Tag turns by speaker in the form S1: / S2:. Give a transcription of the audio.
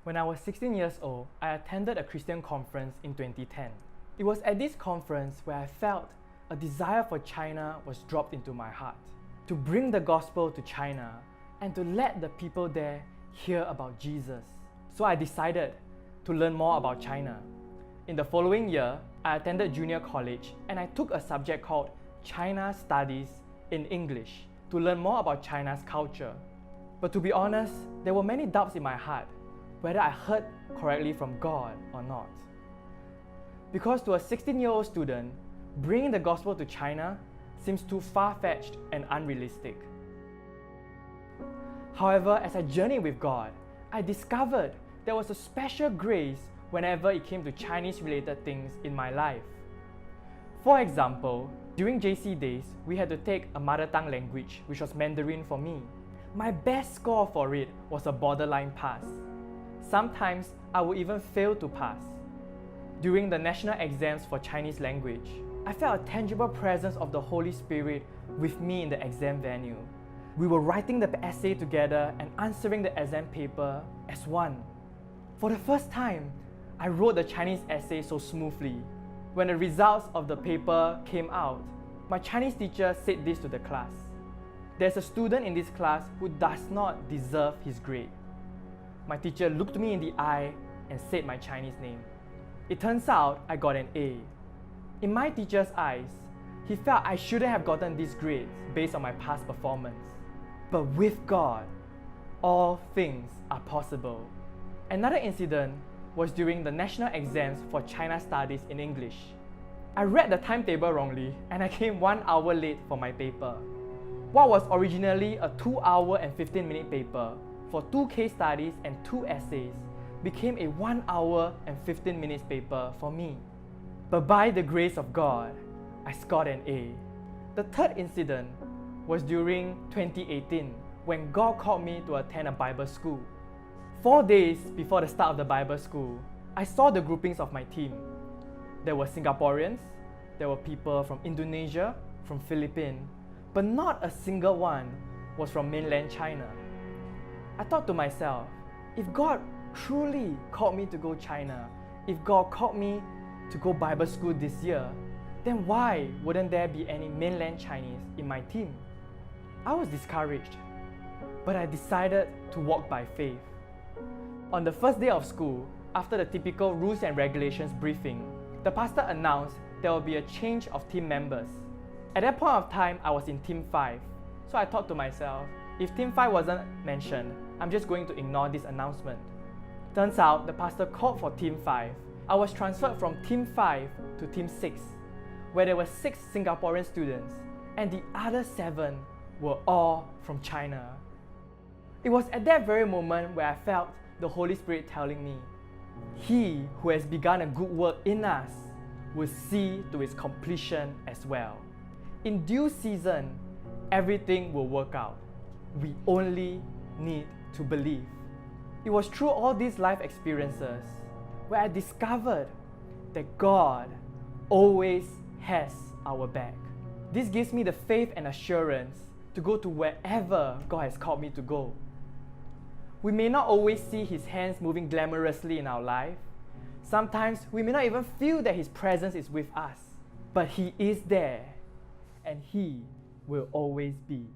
S1: When I was 16 years old, I attended a Christian conference in 2010. It was at this conference where I felt a desire for China was dropped into my heart, to bring the gospel to China and to let the people there hear about Jesus. So I decided to learn more about China. In the following year, I attended junior college and I took a subject called China Studies in English to learn more about China's culture. But to be honest, there were many doubts in my heart whether I heard correctly from God or not. Because to a 16-year-old student, bringing the gospel to China seems too far-fetched and unrealistic. However, as I journeyed with God, I discovered there was a special grace whenever it came to Chinese-related things in my life. For example, during JC days, we had to take a mother tongue language, which was Mandarin for me. My best score for it was a borderline pass. Sometimes I would even fail to pass. During the national exams for Chinese language, I felt a tangible presence of the Holy Spirit with me in the exam venue. We were writing the essay together and answering the exam paper as one. For the first time, I wrote the Chinese essay so smoothly. When the results of the paper came out, my Chinese teacher said this to the class: "There's a student in this class who does not deserve his grade." My teacher looked me in the eye and said my Chinese name. It turns out I got an A. In my teacher's eyes, he felt I shouldn't have gotten these grades based on my past performance. But with God, all things are possible. Another incident was during the national exams for China Studies in English. I read the timetable wrongly and I came 1 hour late for my paper. What was originally a 2-hour and 15-minute paper for 2 case studies and 2 essays became a 1 hour and 15 minutes paper for me. But by the grace of God, I scored an A. The third incident was during 2018 when God called me to attend a Bible school. 4 days before the start of the Bible school, I saw the groupings of my team. There were Singaporeans, there were people from Indonesia, from Philippines, but not a single one was from mainland China. I thought to myself, if God truly called me to go China, if God called me to go Bible school this year, then why wouldn't there be any mainland Chinese in my team? I was discouraged, but I decided to walk by faith. On the first day of school, after the typical rules and regulations briefing, the pastor announced there will be a change of team members. At that point of time, I was in Team 5, so I thought to myself, if Team 5 wasn't mentioned, I'm just going to ignore this announcement. Turns out, the pastor called for Team 5. I was transferred from Team 5 to Team 6, where there were 6 Singaporean students, and the other 7 were all from China. It was at that very moment where I felt the Holy Spirit telling me, "He who has begun a good work in us will see to its completion as well." In due season, everything will work out. We only need to believe. It was through all these life experiences where I discovered that God always has our back. This gives me the faith and assurance to go to wherever God has called me to go. We may not always see His hands moving glamorously in our life. Sometimes we may not even feel that His presence is with us, but He is there and He will always be.